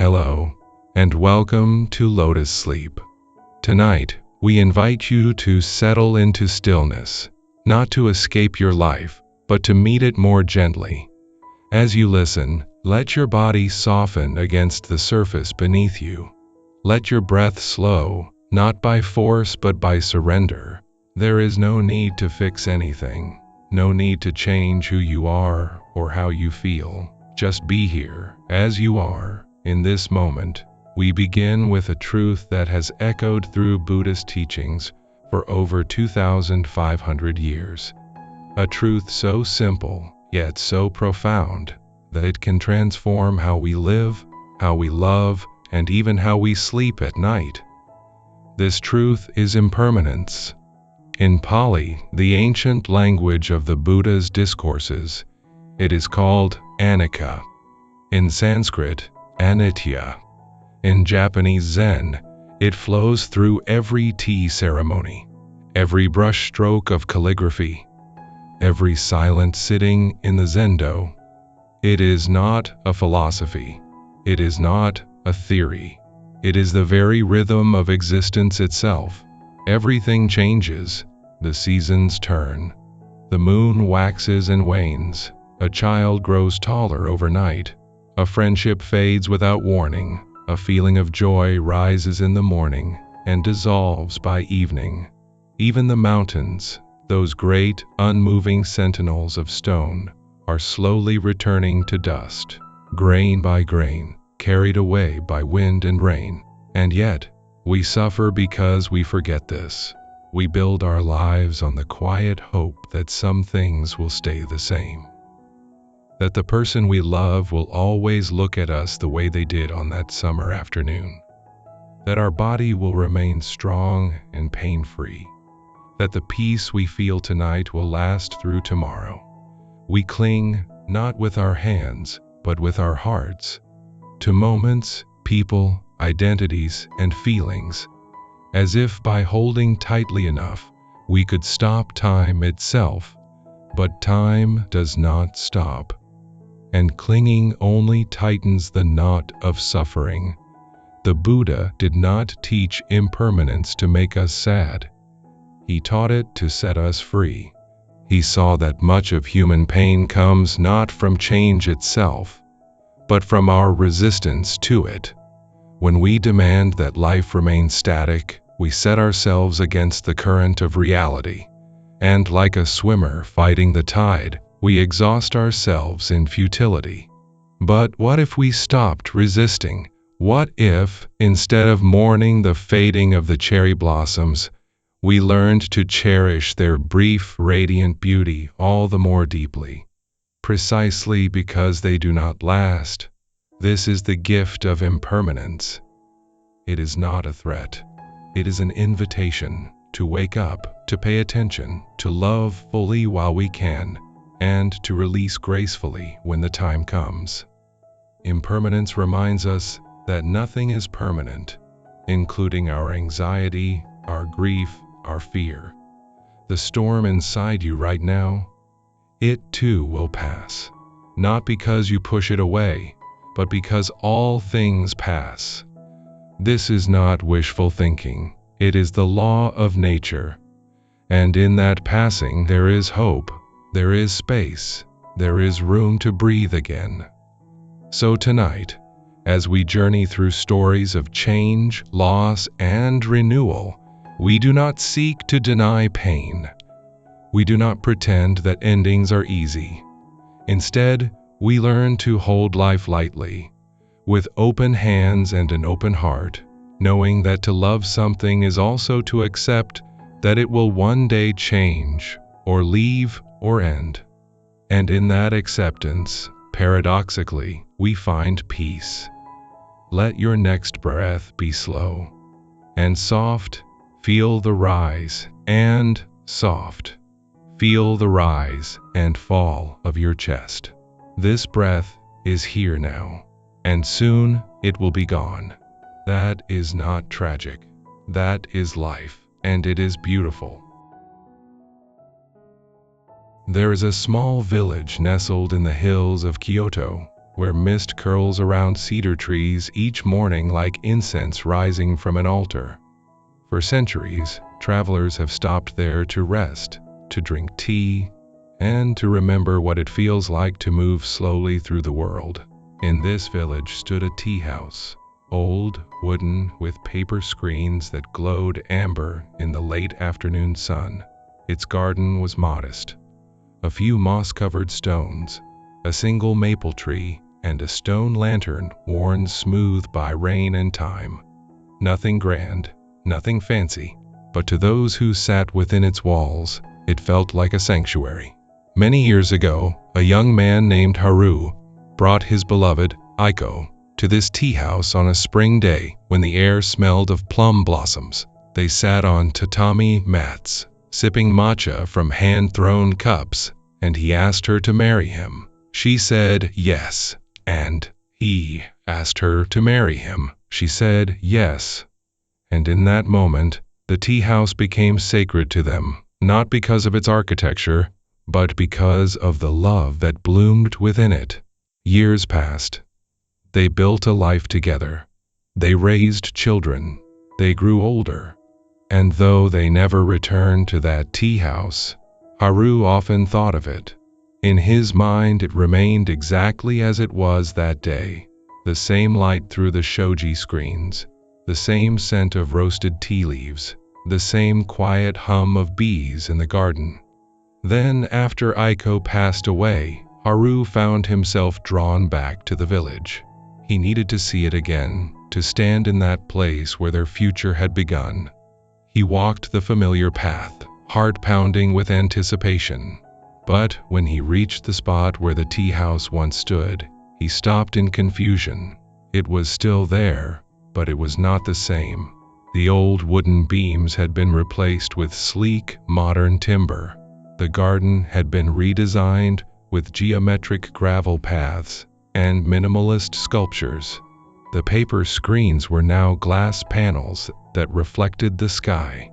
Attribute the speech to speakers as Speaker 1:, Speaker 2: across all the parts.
Speaker 1: Hello, and welcome to Lotus Sleep. Tonight, we invite you to settle into stillness, not to escape your life, but to meet it more gently. As you listen, let your body soften against the surface beneath you. Let your breath slow, not by force but by surrender. There is no need to fix anything, no need to change who you are or how you feel. Just be here, as you are. In this moment, we begin with a truth that has echoed through Buddhist teachings for over 2,500 years. A truth so simple, yet so profound, that it can transform how we live, how we love, and even how we sleep at night. This truth is impermanence. In Pali, the ancient language of the Buddha's discourses, it is called anicca. In Sanskrit, anitya. In Japanese Zen, it flows through every tea ceremony, every brush stroke of calligraphy, every silent sitting in the zendo. It is not a philosophy. It is not a theory. It is the very rhythm of existence itself. Everything changes. The seasons turn. The moon waxes and wanes. A child grows taller overnight. A friendship fades without warning. A feeling of joy rises in the morning and dissolves by evening. Even the mountains, those great, unmoving sentinels of stone, are slowly returning to dust, grain by grain, carried away by wind and rain. And yet, we suffer because we forget this. We build our lives on the quiet hope that some things will stay the same. That the person we love will always look at us the way they did on that summer afternoon. That our body will remain strong and pain-free. That the peace we feel tonight will last through tomorrow. We cling, not with our hands, but with our hearts, to moments, people, identities, and feelings, as if by holding tightly enough, we could stop time itself. But time does not stop. And clinging only tightens the knot of suffering. The Buddha did not teach impermanence to make us sad. He taught it to set us free. He saw that much of human pain comes not from change itself, but from our resistance to it. When we demand that life remain static, we set ourselves against the current of reality, and like a swimmer fighting the tide, we exhaust ourselves in futility. But what if we stopped resisting? What if, instead of mourning the fading of the cherry blossoms, we learned to cherish their brief, radiant beauty all the more deeply? Precisely because they do not last. This is the gift of impermanence. It is not a threat. It is an invitation to wake up, to pay attention, to love fully while we can, and to release gracefully when the time comes. Impermanence reminds us that nothing is permanent, including our anxiety, our grief, our fear. The storm inside you right now, it too will pass. Not because you push it away, but because all things pass. This is not wishful thinking. It is the law of nature. And in that passing there is hope. There is space. There is room to breathe again. So tonight, as we journey through stories of change, loss, and renewal, we do not seek to deny pain. We do not pretend that endings are easy. Instead, we learn to hold life lightly, with open hands and an open heart, knowing that to love something is also to accept that it will one day change, or leave, or end. And in that acceptance, paradoxically, we find peace. Let your next breath be slow and soft. Feel the rise and soft. Feel the rise and fall of your chest. This breath is here now, and soon it will be gone. That is not tragic. That is life, and it is beautiful. There is a small village nestled in the hills of Kyoto, where mist curls around cedar trees each morning like incense rising from an altar. For centuries, travelers have stopped there to rest, to drink tea, and to remember what it feels like to move slowly through the world. In this village stood a tea house, old, wooden, with paper screens that glowed amber in the late afternoon sun. Its garden was modest. A few moss-covered stones, a single maple tree, and a stone lantern worn smooth by rain and time. Nothing grand, nothing fancy, but to those who sat within its walls, it felt like a sanctuary. Many years ago, a young man named Haru brought his beloved, Aiko, to this tea house on a spring day when the air smelled of plum blossoms. They sat on tatami mats, sipping matcha from hand-thrown cups, and he asked her to marry him. She said yes, and he asked her to marry him. She said yes. And in that moment, the tea house became sacred to them, not because of its architecture, but because of the love that bloomed within it. Years passed. They built a life together. They raised children. They grew older. And though they never returned to that tea house, Haru often thought of it. In his mind it remained exactly as it was that day. The same light through the shoji screens, the same scent of roasted tea leaves, the same quiet hum of bees in the garden. Then, after Aiko passed away, Haru found himself drawn back to the village. He needed to see it again, to stand in that place where their future had begun. He walked the familiar path, heart pounding with anticipation. But when he reached the spot where the tea house once stood, he stopped in confusion. It was still there, but it was not the same. The old wooden beams had been replaced with sleek, modern timber. The garden had been redesigned with geometric gravel paths and minimalist sculptures. The paper screens were now glass panels that reflected the sky.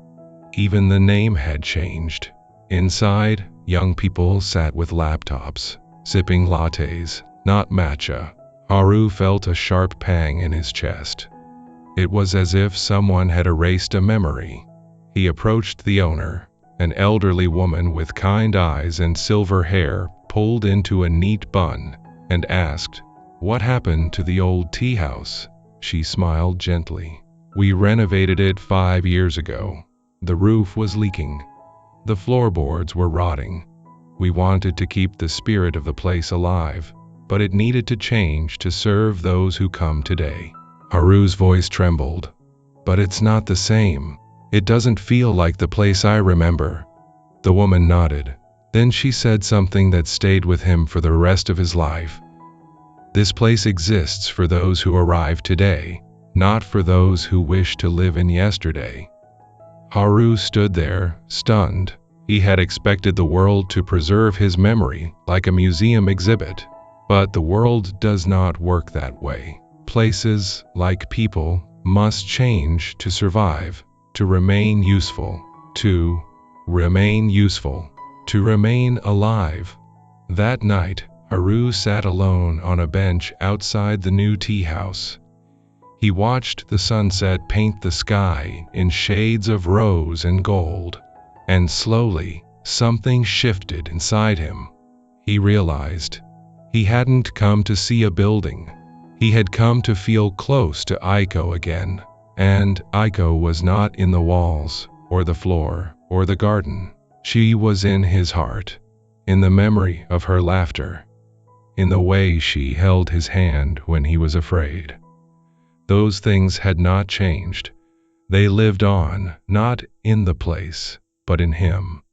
Speaker 1: Even the name had changed. Inside, young people sat with laptops, sipping lattes, not matcha. Haru felt a sharp pang in his chest. It was as if someone had erased a memory. He approached the owner, an elderly woman with kind eyes and silver hair pulled into a neat bun, and asked, "What happened to the old tea house?" She smiled gently. "We renovated it 5 years ago. The roof was leaking. The floorboards were rotting. We wanted to keep the spirit of the place alive, but it needed to change to serve those who come today." Haru's voice trembled. "But it's not the same. It doesn't feel like the place I remember." The woman nodded. Then she said something that stayed with him for the rest of his life. "This place exists for those who arrive today, not for those who wish to live in yesterday." Haru stood there, stunned. He had expected the world to preserve his memory like a museum exhibit. But the world does not work that way. Places, like people, must change to survive, to remain useful, to remain alive. That night, Haru sat alone on a bench outside the new tea house. He watched the sunset paint the sky in shades of rose and gold, and slowly, something shifted inside him. He realized he hadn't come to see a building. He had come to feel close to Aiko again, and Aiko was not in the walls, or the floor, or the garden. She was in his heart, in the memory of her laughter, in the way she held his hand when he was afraid. Those things had not changed. They lived on, not in the place, but in him.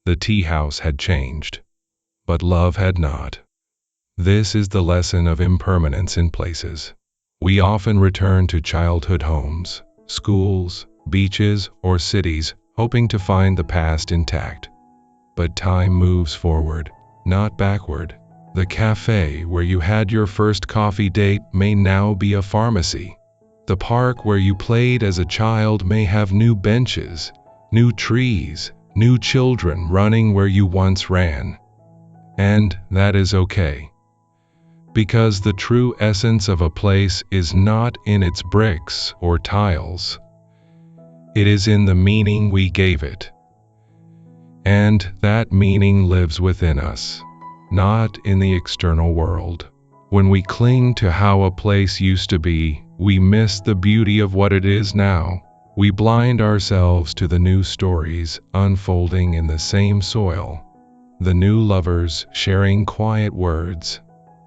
Speaker 1: The tea house had changed, but love had not. This is the lesson of impermanence in places. We often return to childhood homes, schools, beaches, or cities, hoping to find the past intact. But time moves forward, not backward. The cafe where you had your first coffee date may now be a pharmacy. The park where you played as a child may have new benches, new trees, new children running where you once ran. And that is okay. Because the true essence of a place is not in its bricks or tiles. It is in the meaning we gave it. And that meaning lives within us, not in the external world. When we cling to how a place used to be, we miss the beauty of what it is now. We blind ourselves to the new stories unfolding in the same soil, the new lovers sharing quiet words,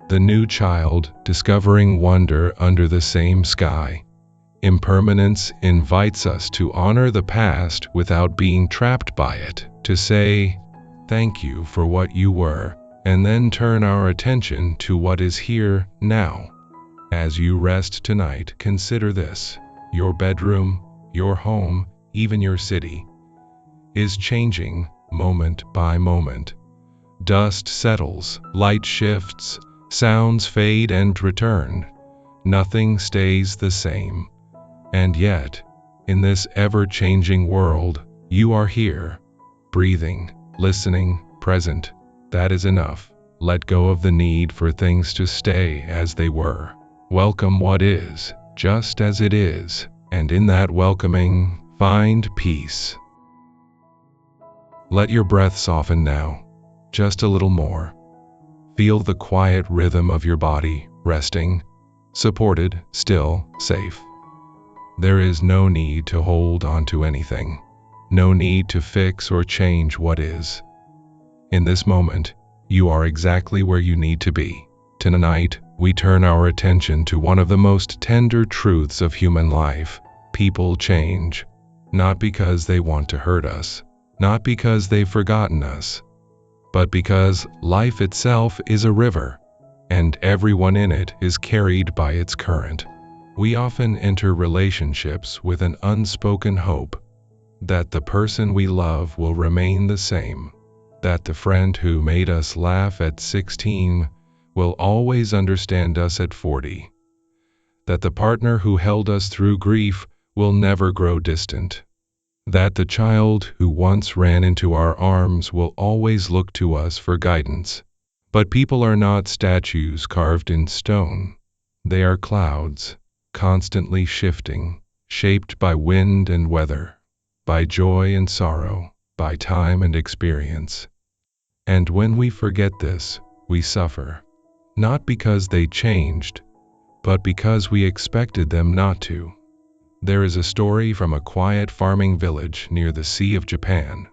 Speaker 1: the new child discovering wonder under the same sky. Impermanence invites us to honor the past without being trapped by it, to say, "Thank you for what you were," and then turn our attention to what is here now. As you rest tonight, consider this: your bedroom, your home, even your city, is changing moment by moment. Dust settles, light shifts, sounds fade and return. Nothing stays the same. And yet, in this ever-changing world, you are here, breathing, listening, present. That is enough. Let go of the need for things to stay as they were. Welcome what is, just as it is, and in that welcoming, find peace. Let your breath soften now, just a little more. Feel the quiet rhythm of your body, resting, supported, still, safe. There is no need to hold on to anything, no need to fix or change what is. In this moment, you are exactly where you need to be. Tonight, we turn our attention to one of the most tender truths of human life. People change, not because they want to hurt us, not because they've forgotten us, but because life itself is a river, and everyone in it is carried by its current. We often enter relationships with an unspoken hope that the person we love will remain the same, that the friend who made us laugh at 16 will always understand us at 40, that the partner who held us through grief will never grow distant, that the child who once ran into our arms will always look to us for guidance. But people are not statues carved in stone. They are clouds, constantly shifting, shaped by wind and weather, by joy and sorrow, by time and experience. And when we forget this, we suffer, not because they changed, but because we expected them not to. There is a story from a quiet farming village near the Sea of Japan,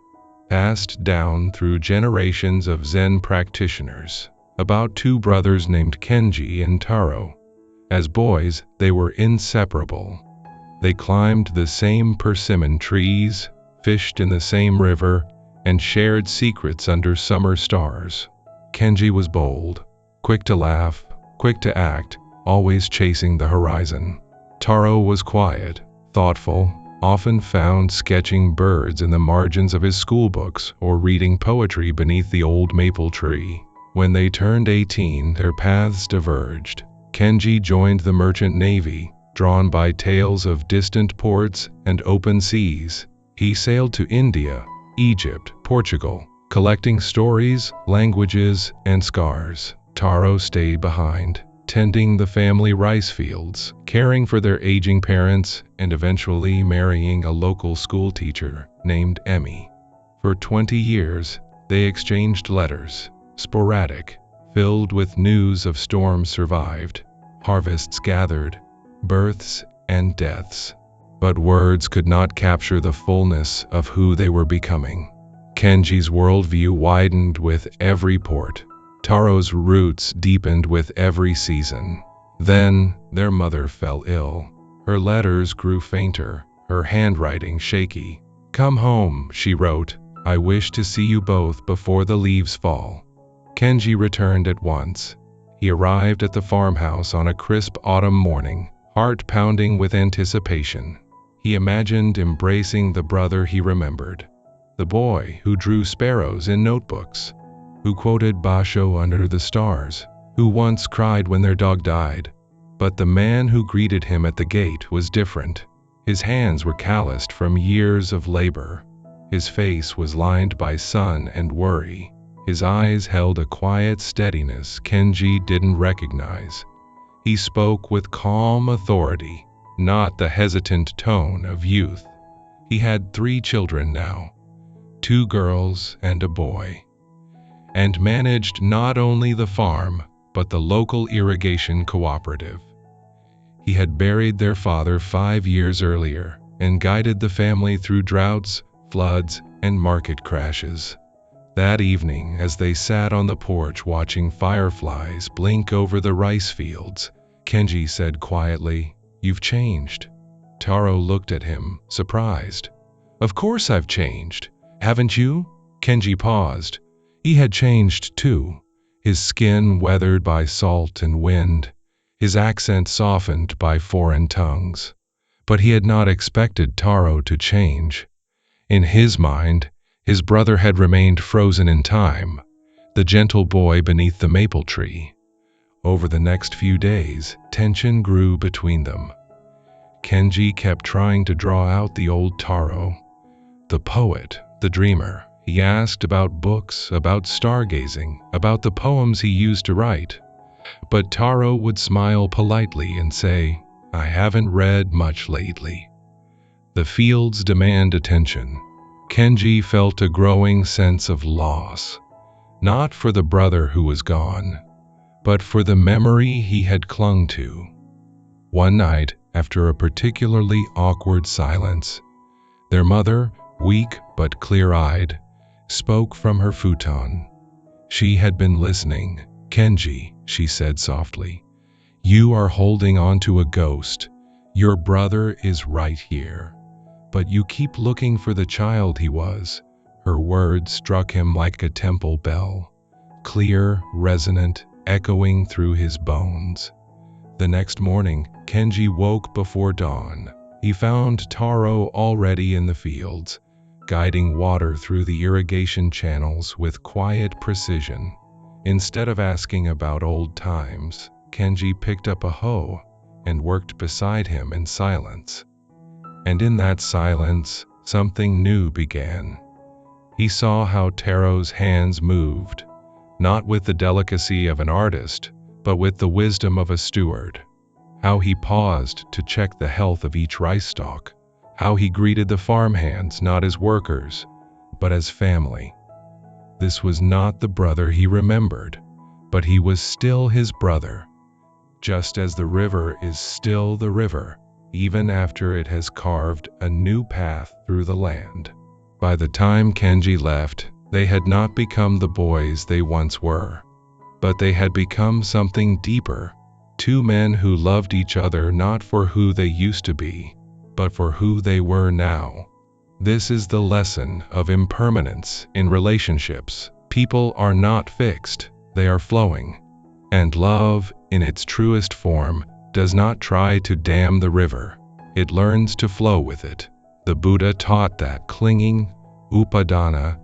Speaker 1: passed down through generations of Zen practitioners, about two brothers named Kenji and Taro. As boys, they were inseparable. They climbed the same persimmon trees, fished in the same river, and shared secrets under summer stars. Kenji was bold, quick to laugh, quick to act, always chasing the horizon. Taro was quiet, thoughtful, often found sketching birds in the margins of his schoolbooks or reading poetry beneath the old maple tree. When they turned 18, their paths diverged. Kenji joined the merchant navy, drawn by tales of distant ports and open seas. He sailed to India, Egypt, Portugal, collecting stories, languages, and scars. Taro stayed behind, tending the family rice fields, caring for their aging parents, and eventually marrying a local school teacher named Emmy. For 20 years, they exchanged letters, sporadic, filled with news of storms survived, harvests gathered, births and deaths. But words could not capture the fullness of who they were becoming. Kenji's worldview widened with every port. Taro's roots deepened with every season. Then, their mother fell ill. Her letters grew fainter, her handwriting shaky. "Come home," she wrote. "I wish to see you both before the leaves fall." Kenji returned at once. He arrived at the farmhouse on a crisp autumn morning, heart pounding with anticipation. He imagined embracing the brother he remembered, the boy who drew sparrows in notebooks, who quoted Basho under the stars, who once cried when their dog died. But the man who greeted him at the gate was different. His hands were calloused from years of labor. His face was lined by sun and worry. His eyes held a quiet steadiness Kenji didn't recognize. He spoke with calm authority, not the hesitant tone of youth. He had 3 children now, 2 girls and a boy, and managed not only the farm, but the local irrigation cooperative. He had buried their father 5 years earlier and guided the family through droughts, floods, and market crashes. That evening, as they sat on the porch watching fireflies blink over the rice fields, Kenji said quietly, "You've changed." Taro looked at him, surprised. "Of course I've changed. Haven't you?" Kenji paused. He had changed too, his skin weathered by salt and wind, his accent softened by foreign tongues. But he had not expected Taro to change. In his mind, his brother had remained frozen in time, the gentle boy beneath the maple tree. Over the next few days, tension grew between them. Kenji kept trying to draw out the old Taro, the poet, the dreamer. He asked about books, about stargazing, about the poems he used to write. But Taro would smile politely and say, "I haven't read much lately." The fields demand attention. Kenji felt a growing sense of loss, not for the brother who was gone, but for the memory he had clung to. One night, after a particularly awkward silence, their mother, weak but clear-eyed, spoke from her futon. She had been listening. "Kenji," she said softly, "you are holding on to a ghost. Your brother is right here. But you keep looking for the child he was." Her words struck him like a temple bell, clear, resonant, echoing through his bones. The next morning, Kenji woke before dawn. He found Taro already in the fields, guiding water through the irrigation channels with quiet precision. Instead of asking about old times, Kenji picked up a hoe and worked beside him in silence. And in that silence, something new began. He saw how Taro's hands moved, not with the delicacy of an artist, but with the wisdom of a steward. How he paused to check the health of each rice stalk. How he greeted the farmhands not as workers, but as family. This was not the brother he remembered, but he was still his brother. Just as the river is still the river, even after it has carved a new path through the land. By the time Kenji left, they had not become the boys they once were, but they had become something deeper. 2 men who loved each other not for who they used to be, but for who they were now. This is the lesson of impermanence in relationships. People are not fixed, they are flowing. And love, in its truest form, does not try to dam the river. It learns to flow with it. The Buddha taught that clinging, upadana,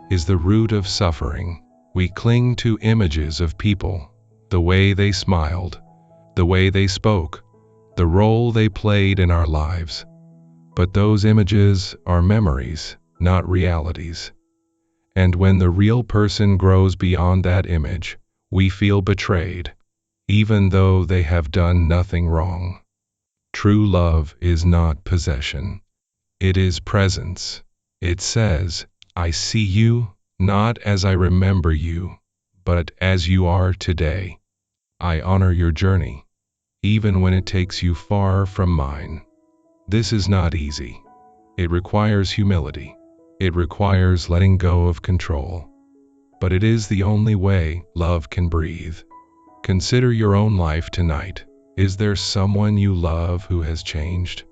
Speaker 1: is the root of suffering. We cling to images of people, the way they smiled, the way they spoke, the role they played in our lives. But those images are memories, not realities. And when the real person grows beyond that image, we feel betrayed, even though they have done nothing wrong. True love is not possession. It is presence. It says, "I see you, not as I remember you, but as you are today. I honor your journey, even when it takes you far from mine." This is not easy. It requires humility. It requires letting go of control. But it is the only way love can breathe. Consider your own life tonight. Is there someone you love who has changed?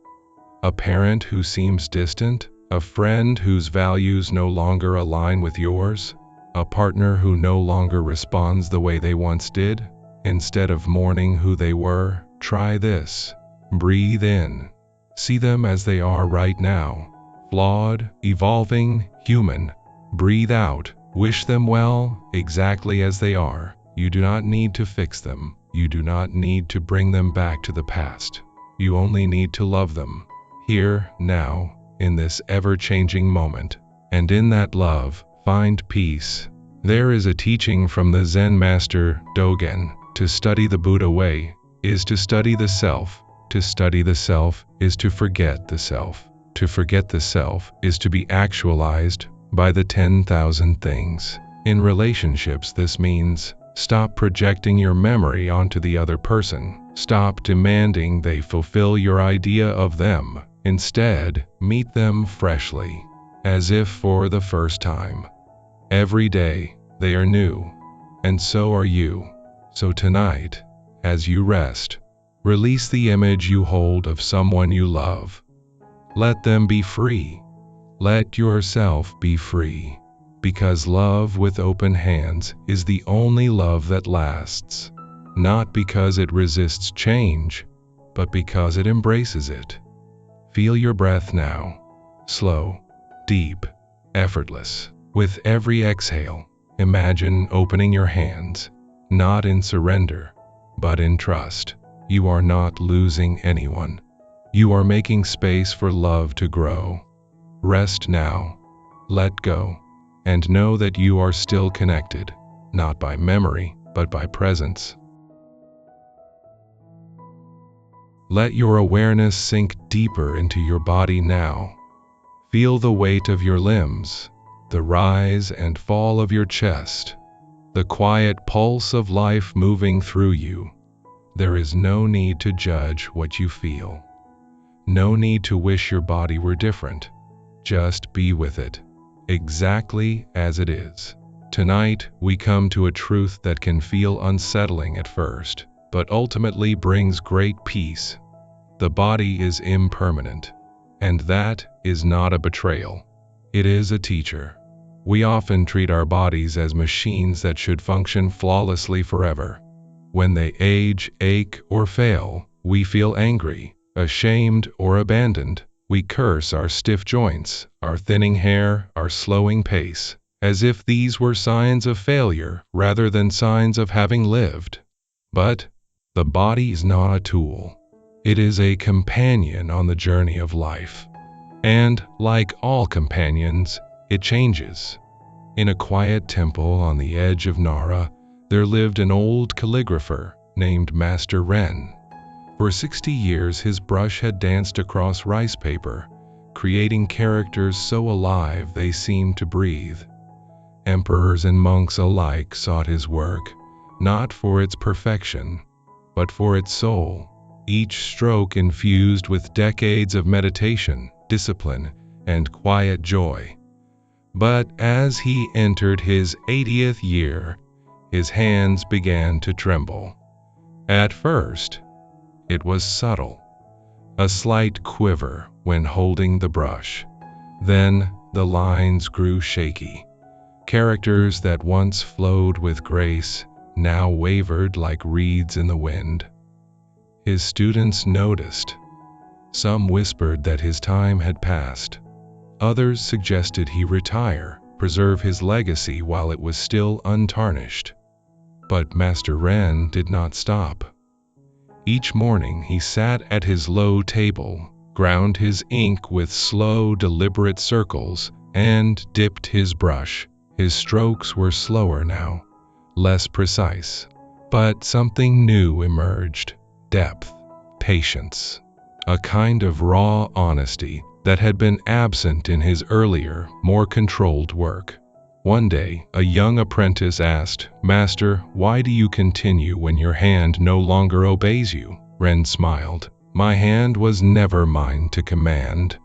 Speaker 1: A parent who seems distant? A friend whose values no longer align with yours? A partner who no longer responds the way they once did? Instead of mourning who they were, try this. Breathe in. See them as they are right now. Flawed, evolving, human. Breathe out. Wish them well, exactly as they are. You do not need to fix them. You do not need to bring them back to the past. You only need to love them. Here, now, in this ever-changing moment. And in that love, find peace, There is a teaching from the Zen master Dogen: to study the Buddha way is to study the self. To study the self is to forget the self. To forget the self is to be actualized by the 10,000 things. In relationships, this means stop projecting your memory onto the other person. Stop demanding they fulfill your idea of them. Instead, meet them freshly, as if for the first time. Every day, they are new, and so are you. So tonight, as you rest, release the image you hold of someone you love. Let them be free. Let yourself be free. Because love with open hands is the only love that lasts. Not because it resists change, but because it embraces it. Feel your breath now. Slow, deep, effortless. With every exhale, imagine opening your hands, not in surrender, but in trust. You are not losing anyone. You are making space for love to grow. Rest now, let go, and know that you are still connected, not by memory, but by presence. Let your awareness sink deeper into your body now. Feel the weight of your limbs, the rise and fall of your chest, the quiet pulse of life moving through you. There is no need to judge what you feel. No need to wish your body were different. Just be with it, exactly as it is. Tonight, we come to a truth that can feel unsettling at first, but ultimately brings great peace. The body is impermanent, and that is not a betrayal. It is a teacher. We often treat our bodies as machines that should function flawlessly forever. When they age, ache, or fail, we feel angry, ashamed, or abandoned. We curse our stiff joints, our thinning hair, our slowing pace, as if these were signs of failure rather than signs of having lived. But the body is not a tool. It is a companion on the journey of life. And, like all companions, it changes. In a quiet temple on the edge of Nara, there lived an old calligrapher named Master Ren. For 60 years his brush had danced across rice paper, creating characters so alive they seemed to breathe. Emperors and monks alike sought his work, not for its perfection, but for its soul, each stroke infused with decades of meditation, discipline, and quiet joy. But as he entered his 80th year, his hands began to tremble. At first, it was subtle, a slight quiver when holding the brush. Then the lines grew shaky. Characters that once flowed with grace now wavered like reeds in the wind. His students noticed. Some whispered that his time had passed. Others suggested he retire, preserve his legacy while it was still untarnished. But Master Ren did not stop. Each morning he sat at his low table, ground his ink with slow, deliberate circles, and dipped his brush. His strokes were slower now, less precise. But something new emerged: depth, patience, a kind of raw honesty that had been absent in his earlier, more controlled work. One day, a young apprentice asked, "Master, why do you continue when your hand no longer obeys you?" Ren smiled. "My hand was never mine to command.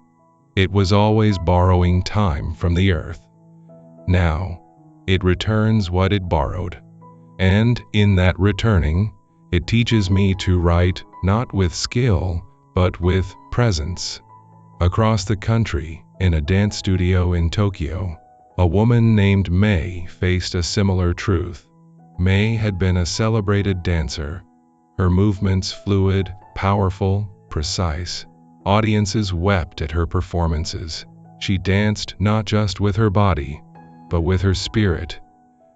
Speaker 1: It was always borrowing time from the earth. Now, it returns what it borrowed. And in that returning, it teaches me to write not with skill, but with presence." Across the country, in a dance studio in Tokyo, a woman named May faced a similar truth. May had been a celebrated dancer, her movements fluid, powerful, precise. Audiences wept at her performances. She danced not just with her body, but with her spirit.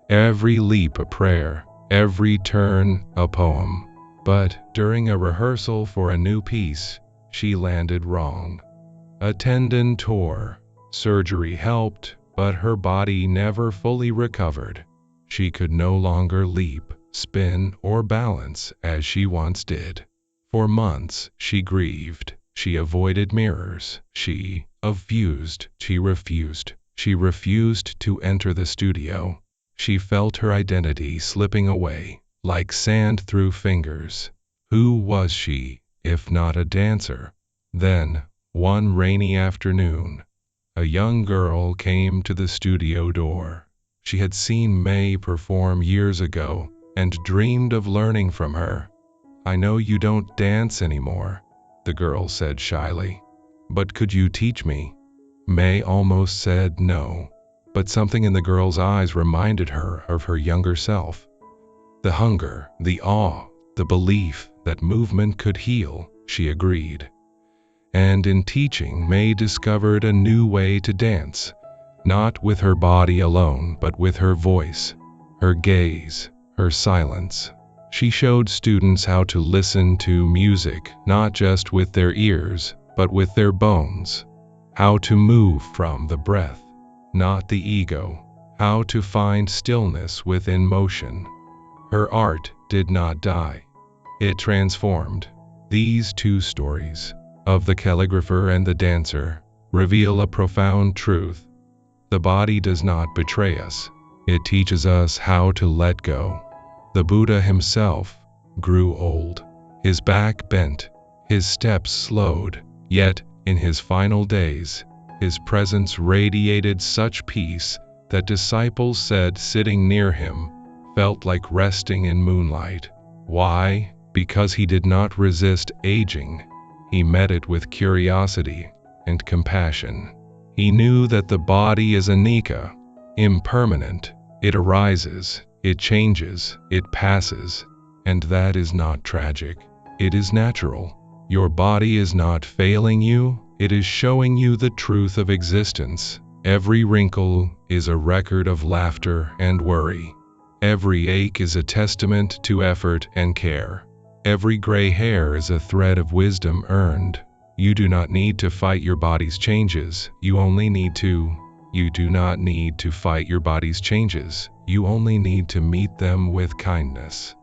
Speaker 1: Every leap a prayer, every turn a poem. But during a rehearsal for a new piece, she landed wrong. A tendon tore. Surgery helped, but her body never fully recovered. She could no longer leap, spin, or balance as she once did. For months she grieved. She avoided mirrors. She refused. She refused to enter the studio. She felt her identity slipping away, like sand through fingers. Who was she, if not a dancer? Then, one rainy afternoon, a young girl came to the studio door. She had seen May perform years ago and dreamed of learning from her. "I know you don't dance anymore," the girl said shyly. "But could you teach me?" May almost said no, but something in the girl's eyes reminded her of her younger self. The hunger, the awe, the belief that movement could heal, she agreed. And in teaching, May discovered a new way to dance, not with her body alone, but with her voice, her gaze, her silence. She showed students how to listen to music, not just with their ears, but with their bones. How to move from the breath, not the ego. How to find stillness within motion. Her art did not die. It transformed. These two stories, of the calligrapher and the dancer, reveal a profound truth. The body does not betray us. It teaches us how to let go. The Buddha himself grew old. His back bent, his steps slowed, yet, in his final days, his presence radiated such peace that disciples said sitting near him felt like resting in moonlight. Why? Because he did not resist aging. He met it with curiosity and compassion. He knew that the body is anicca, impermanent. It arises, it changes, it passes, and that is not tragic. It is natural. Your body is not failing you, it is showing you the truth of existence. Every wrinkle is a record of laughter and worry. Every ache is a testament to effort and care. Every gray hair is a thread of wisdom earned. You do not need to fight your body's changes. You do not need to fight your body's changes. You only need to meet them with kindness.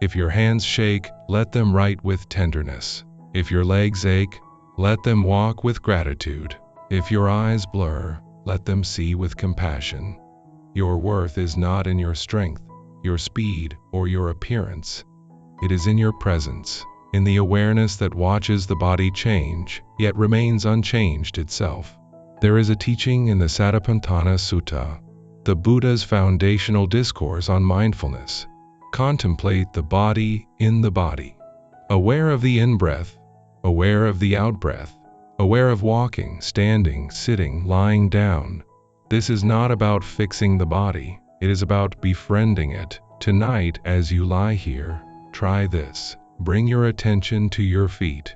Speaker 1: If your hands shake, let them write with tenderness. If your legs ache, let them walk with gratitude. If your eyes blur, let them see with compassion. Your worth is not in your strength, your speed, or your appearance. It is in your presence, in the awareness that watches the body change, yet remains unchanged itself. There is a teaching in the Satipatthana Sutta, the Buddha's foundational discourse on mindfulness. Contemplate the body in the body. Aware of the in-breath, aware of the out-breath, aware of walking, standing, sitting, lying down. This is not about fixing the body, it is about befriending it. Tonight, as you lie here, try this. Bring your attention to your feet.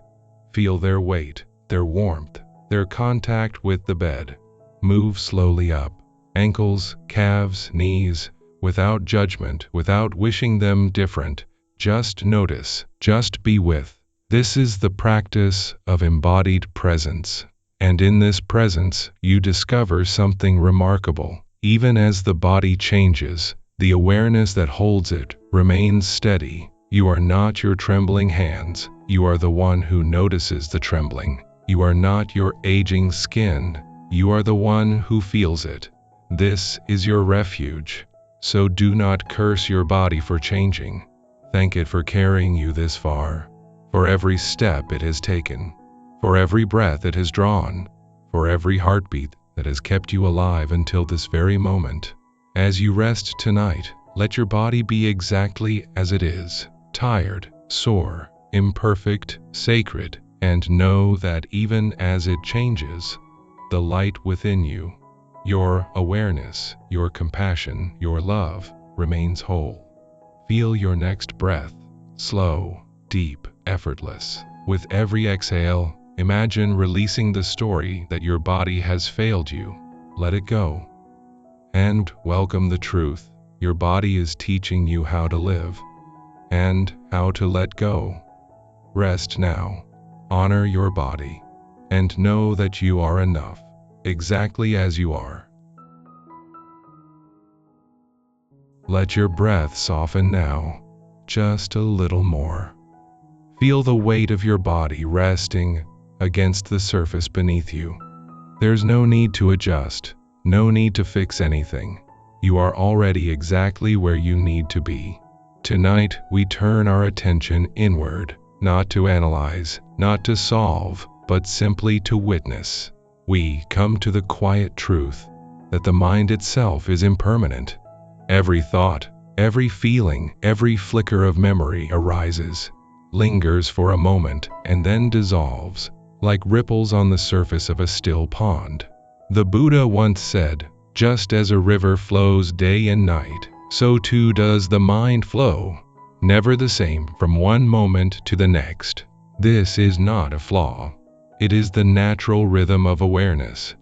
Speaker 1: Feel their weight, their warmth, their contact with the bed. Move slowly up. Ankles, calves, knees, without judgment, without wishing them different. Just notice, just be with. This is the practice of embodied presence. And in this presence, you discover something remarkable. Even as the body changes, the awareness that holds it remains steady. You are not your trembling hands. You are the one who notices the trembling. You are not your aging skin. You are the one who feels it. This is your refuge. So do not curse your body for changing. Thank it for carrying you this far. For every step it has taken. For every breath it has drawn. For every heartbeat that has kept you alive until this very moment. As you rest tonight, let your body be exactly as it is. Tired, sore, imperfect, sacred, and know that even as it changes, the light within you, your awareness, your compassion, your love, remains whole. Feel your next breath, slow, deep, effortless. With every exhale, imagine releasing the story that your body has failed you. Let it go. And welcome the truth. Your body is teaching you how to live and how to let go. Rest now. Honor your body. And know that you are enough, exactly as you are. Let your breath soften now, just a little more. Feel the weight of your body resting against the surface beneath you. There's no need to adjust, no need to fix anything. You are already exactly where you need to be. Tonight, we turn our attention inward, not to analyze, not to solve, but simply to witness. We come to the quiet truth that the mind itself is impermanent. Every thought, every feeling, every flicker of memory arises, lingers for a moment, and then dissolves, like ripples on the surface of a still pond. The Buddha once said, "Just as a river flows day and night, so too does the mind flow, never the same from one moment to the next." This is not a flaw. It is the natural rhythm of awareness.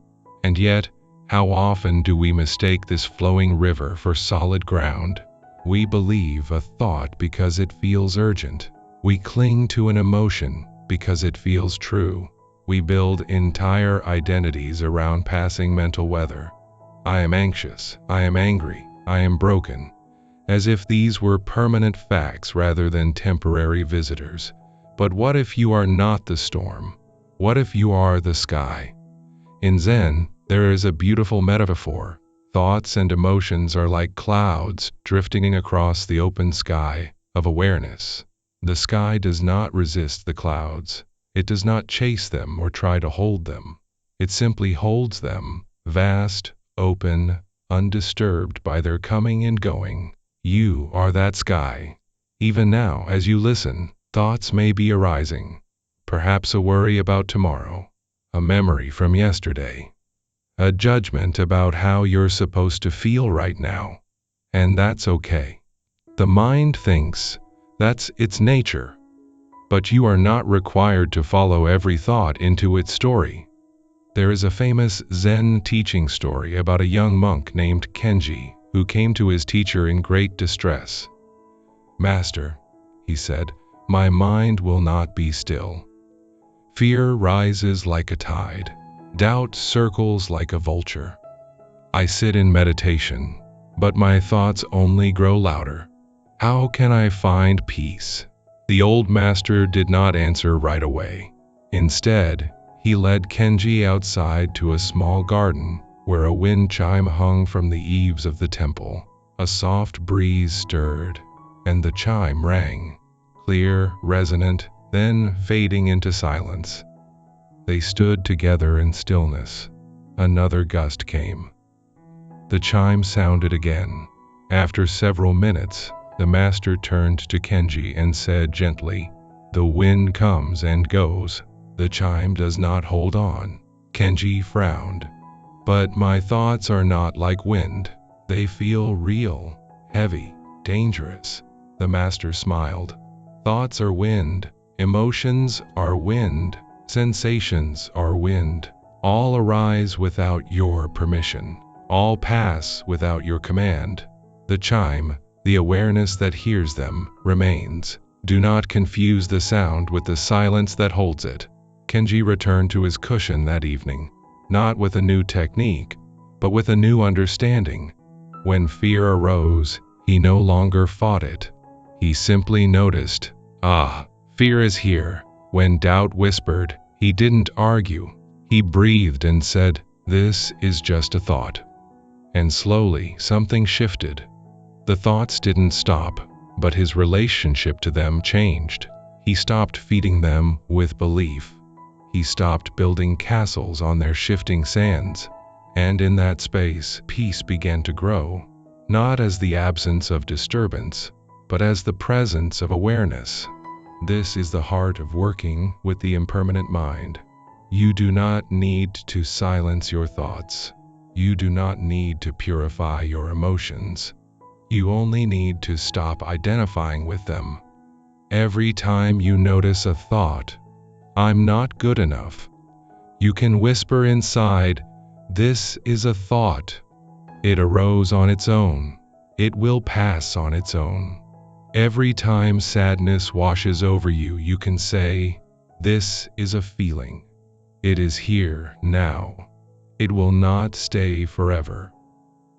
Speaker 1: And yet, how often do we mistake this flowing river for solid ground? We believe a thought because it feels urgent. We cling to an emotion because it feels true. We build entire identities around passing mental weather. I am anxious, I am angry, I am broken, as if these were permanent facts rather than temporary visitors. But what if you are not the storm? What if you are the sky? In Zen, there is a beautiful metaphor. Thoughts and emotions are like clouds drifting across the open sky of awareness. The sky does not resist the clouds. It does not chase them or try to hold them. It simply holds them, vast, open, undisturbed by their coming and going. You are that sky. Even now, as you listen, thoughts may be arising. Perhaps a worry about tomorrow, a memory from yesterday, a judgment about how you're supposed to feel right now. And that's okay. The mind thinks that's its nature. But you are not required to follow every thought into its story. There is a famous Zen teaching story about a young monk named Kenji who came to his teacher in great distress. "Master," he said, "my mind will not be still. Fear rises like a tide. Doubt circles like a vulture. I sit in meditation, but my thoughts only grow louder. How can I find peace?" The old master did not answer right away. Instead, he led Kenji outside to a small garden where a wind chime hung from the eaves of the temple. A soft breeze stirred, and the chime rang, clear, resonant, then fading into silence. They stood together in stillness. Another gust came. The chime sounded again. After several minutes, the master turned to Kenji and said gently, "The wind comes and goes. The chime does not hold on." Kenji frowned. "But my thoughts are not like wind. They feel real, heavy, dangerous." The master smiled. "Thoughts are wind. Emotions are wind. Sensations are wind. All arise without your permission. All pass without your command. The chime, the awareness that hears them, remains. Do not confuse the sound with the silence that holds it." Kenji returned to his cushion that evening, not with a new technique, but with a new understanding. When fear arose, he no longer fought it. He simply noticed, fear is here. When doubt whispered, he didn't argue. He breathed and said, "This is just a thought." And slowly, something shifted. The thoughts didn't stop, but his relationship to them changed. He stopped feeding them with belief. He stopped building castles on their shifting sands. And in that space, peace began to grow, not as the absence of disturbance, but as the presence of awareness. This is the heart of working with the impermanent mind. You do not need to silence your thoughts. You do not need to purify your emotions. You only need to stop identifying with them. Every time you notice a thought, "I'm not good enough," you can whisper inside, "This is a thought. It arose on its own. It will pass on its own." Every time sadness washes over you, you can say, "This is a feeling. It is here now. It will not stay forever."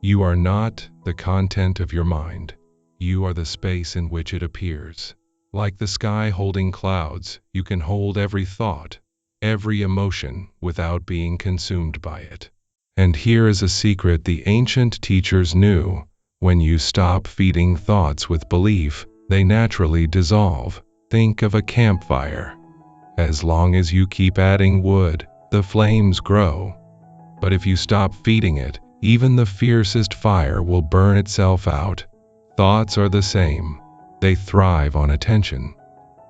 Speaker 1: You are not the content of your mind. You are the space in which it appears. Like the sky holding clouds, you can hold every thought, every emotion without being consumed by it. And here is a secret the ancient teachers knew. When you stop feeding thoughts with belief, they naturally dissolve. Think of a campfire. As long as you keep adding wood, the flames grow. But if you stop feeding it, even the fiercest fire will burn itself out. Thoughts are the same. They thrive on attention,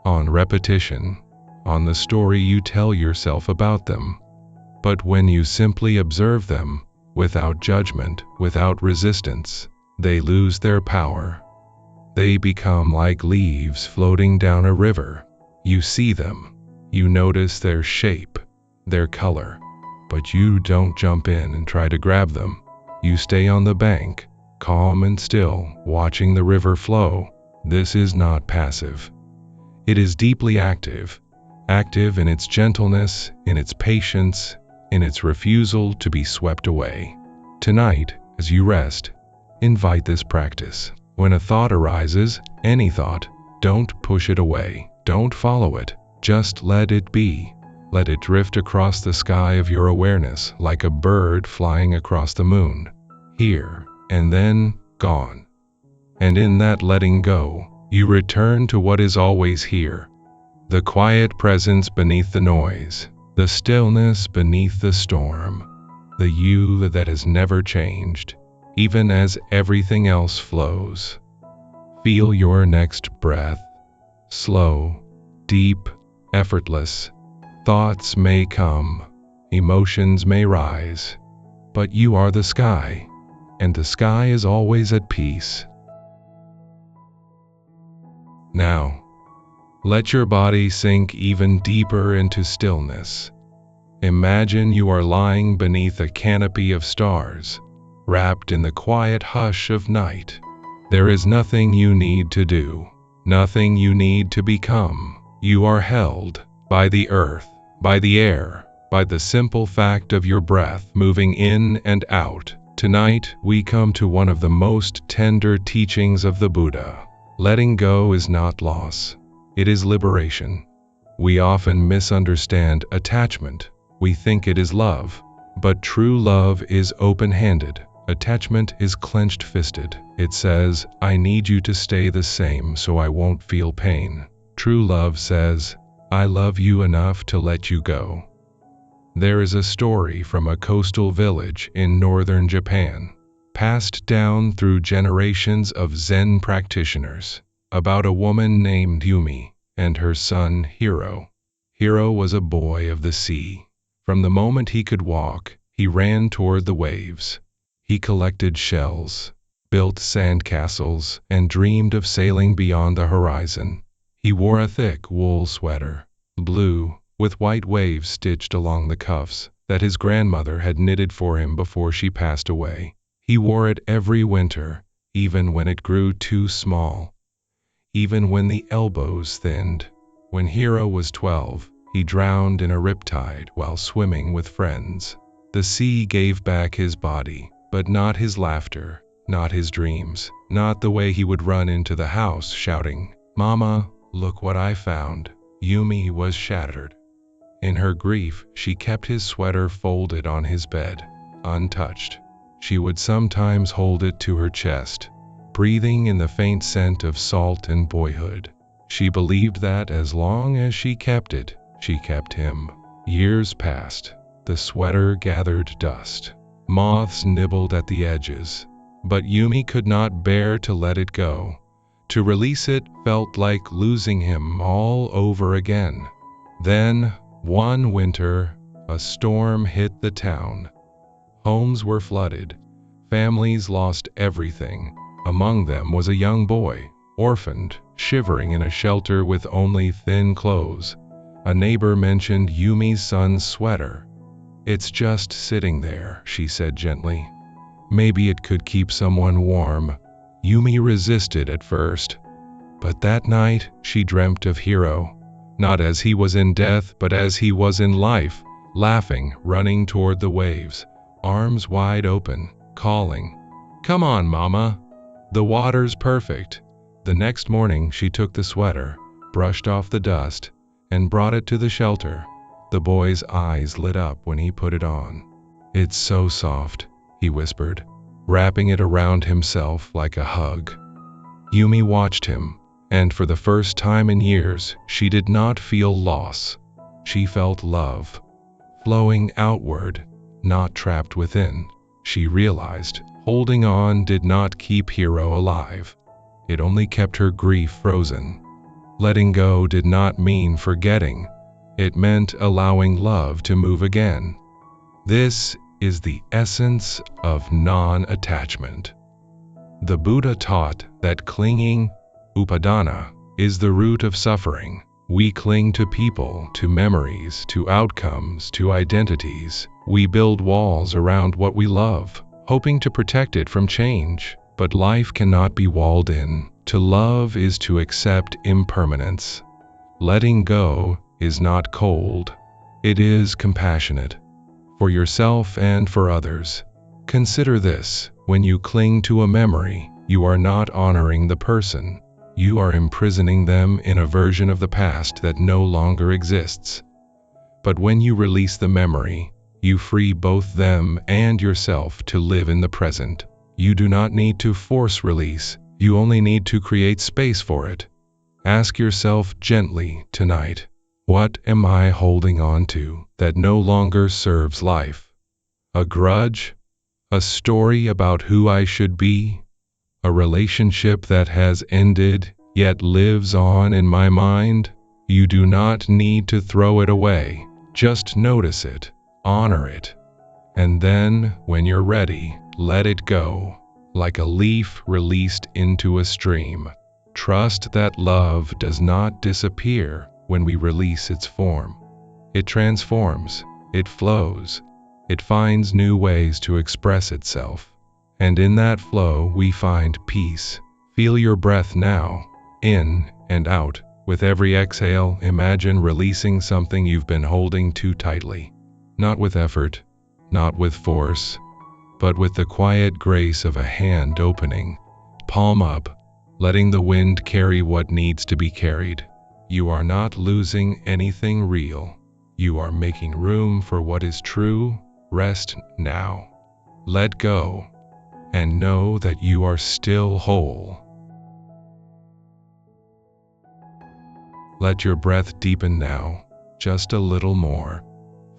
Speaker 1: on repetition, on the story you tell yourself about them. But when you simply observe them, without judgment, without resistance, they lose their power. They become like leaves floating down a river. You see them, you notice their shape, their color, but you don't jump in and try to grab them. You stay on the bank, calm and still, watching the river flow. This is not passive. It is deeply active. Active in its gentleness, in its patience, in its refusal to be swept away. Tonight, as you rest, invite this practice. When a thought arises, any thought, don't push it away. Don't follow it. Just let it be. Let it drift across the sky of your awareness like a bird flying across the moon. Here, and then, gone. And in that letting go, you return to what is always here. The quiet presence beneath the noise, the stillness beneath the storm, the you that has never changed, even as everything else flows. Feel your next breath. Slow, deep, effortless. Thoughts may come, emotions may rise, but you are the sky, and the sky is always at peace. Now, let your body sink even deeper into stillness. Imagine you are lying beneath a canopy of stars, wrapped in the quiet hush of night. There is nothing you need to do, nothing you need to become. You are held by the earth, by the air, by the simple fact of your breath moving in and out. Tonight, we come to one of the most tender teachings of the Buddha. Letting go is not loss. It is liberation. We often misunderstand attachment. We think it is love. But true love is open-handed. Attachment is clenched-fisted. It says, I need you to stay the same so I won't feel pain. True love says, I love you enough to let you go. There is a story from a coastal village in northern Japan, passed down through generations of Zen practitioners, about a woman named Yumi and her son Hiro. Hiro was a boy of the sea. From the moment he could walk, he ran toward the waves. He collected shells, built sandcastles, and dreamed of sailing beyond the horizon. He wore a thick wool sweater, blue, with white waves stitched along the cuffs, that his grandmother had knitted for him before she passed away. He wore it every winter, even when it grew too small, even when the elbows thinned. When Hiro was 12, he drowned in a riptide while swimming with friends. The sea gave back his body, but not his laughter, not his dreams, not the way he would run into the house shouting, Mama, look what I found. Yumi was shattered. In her grief, she kept his sweater folded on his bed, untouched. She would sometimes hold it to her chest, breathing in the faint scent of salt and boyhood. She believed that as long as she kept it, she kept him. Years passed. The sweater gathered dust. Moths nibbled at the edges. But Yumi could not bear to let it go. To release it felt like losing him all over again. Then, one winter, a storm hit the town. Homes were flooded. Families lost everything. Among them was a young boy, orphaned, shivering in a shelter with only thin clothes. A neighbor mentioned Yumi's son's sweater. It's just sitting there, she said gently. Maybe it could keep someone warm. Yumi resisted at first. But that night, she dreamt of Hiro. Not as he was in death, but as he was in life, laughing, running toward the waves, arms wide open, calling. Come on, Mama. The water's perfect. The next morning she took the sweater, brushed off the dust, and brought it to the shelter. The boy's eyes lit up when he put it on. It's so soft, he whispered, wrapping it around himself like a hug. Yumi watched him, and for the first time in years, she did not feel loss. She felt love, flowing outward, not trapped within. She realized holding on did not keep Hiro alive. It only kept her grief frozen. Letting go did not mean forgetting. It meant allowing love to move again. This is the essence of non-attachment. The Buddha taught that clinging, upadana, is the root of suffering. We cling to people, to memories, to outcomes, to identities. We build walls around what we love, hoping to protect it from change. But life cannot be walled in. To love is to accept impermanence. Letting go is not cold. It is compassionate. For yourself and for others. Consider this: when you cling to a memory, you are not honoring the person. You are imprisoning them in a version of the past that no longer exists. But when you release the memory, you free both them and yourself to live in the present. You do not need to force release, you only need to create space for it. Ask yourself gently tonight, what am I holding on to that no longer serves life? A grudge? A story about who I should be? A relationship that has ended yet lives on in my mind? You do not need to throw it away. Just notice it, honor it, and then, when you're ready, let it go, like a leaf released into a stream. Trust that love does not disappear when we release its form. It transforms, it flows, it finds new ways to express itself. And in that flow we find peace. Feel your breath now, in and out. With every exhale, imagine releasing something you've been holding too tightly. Not with effort, not with force, but with the quiet grace of a hand opening, palm up, letting the wind carry what needs to be carried. You are not losing anything real. You are making room for what is true. Rest now. Let go, and know that you are still whole. Let your breath deepen now, just a little more.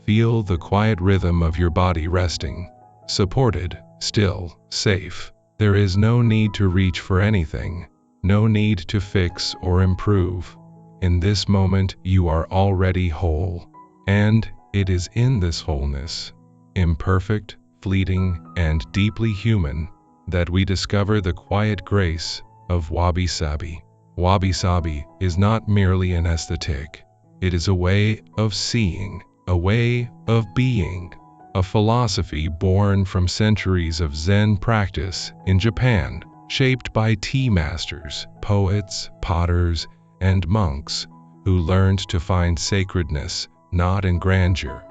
Speaker 1: Feel the quiet rhythm of your body resting, supported, still, safe. There is no need to reach for anything, no need to fix or improve. In this moment, you are already whole, and it is in this wholeness, imperfect, fleeting, and deeply human, that we discover the quiet grace of wabi-sabi. Wabi-sabi is not merely an aesthetic. It is a way of seeing, a way of being, a philosophy born from centuries of Zen practice in Japan, shaped by tea masters, poets, potters, and monks who learned to find sacredness not in grandeur,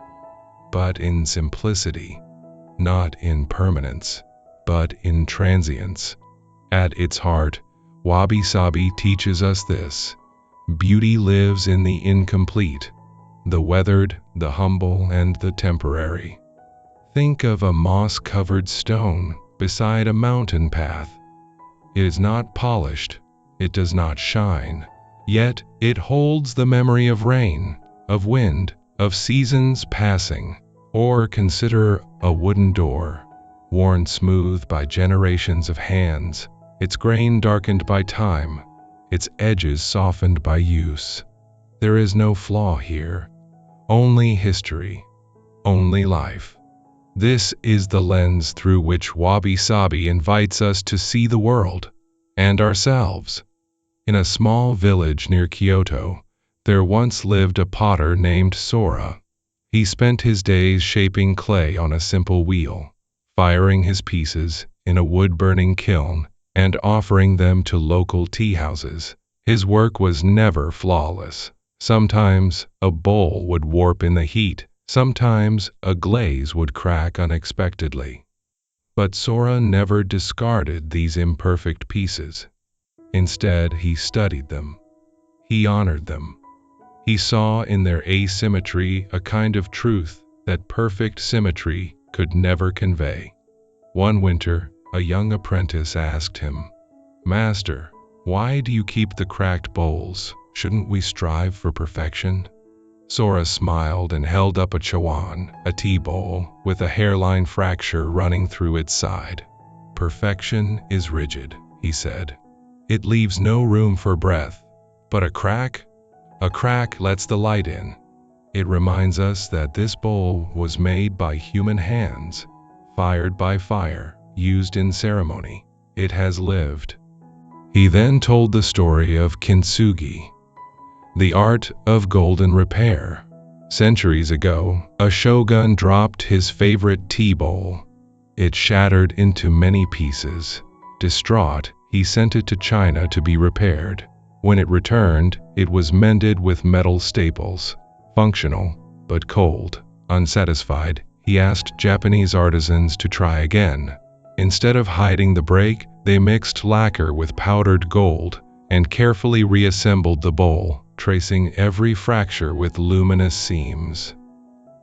Speaker 1: but in simplicity, not in permanence, but in transience. At its heart, wabi-sabi teaches us this: beauty lives in the incomplete, the weathered, the humble, and the temporary. Think of a moss-covered stone beside a mountain path. It is not polished, it does not shine, yet it holds the memory of rain, of wind, of seasons passing. Or consider a wooden door, worn smooth by generations of hands, its grain darkened by time, its edges softened by use. There is no flaw here, only history, only life. This is the lens through which wabi-sabi invites us to see the world and ourselves. In a small village near Kyoto, there once lived a potter named Sora. He spent his days shaping clay on a simple wheel, firing his pieces in a wood-burning kiln, and offering them to local tea houses. His work was never flawless. Sometimes a bowl would warp in the heat, sometimes a glaze would crack unexpectedly. But Sora never discarded these imperfect pieces. Instead, he studied them. He honored them. He saw in their asymmetry a kind of truth that perfect symmetry could never convey. One winter, a young apprentice asked him, "Master, why do you keep the cracked bowls? Shouldn't we strive for perfection?" Sora smiled and held up a chawan, a tea bowl, with a hairline fracture running through its side. "Perfection is rigid," he said. "It leaves no room for breath. But a crack lets the light in. It reminds us that this bowl was made by human hands, fired by fire, used in ceremony. It has lived." He then told the story of kintsugi, the art of golden repair. Centuries ago, a shogun dropped his favorite tea bowl. It shattered into many pieces. Distraught, he sent it to China to be repaired. When it returned, it was mended with metal staples, functional, but cold. Unsatisfied, he asked Japanese artisans to try again. Instead of hiding the break, they mixed lacquer with powdered gold and carefully reassembled the bowl, tracing every fracture with luminous seams.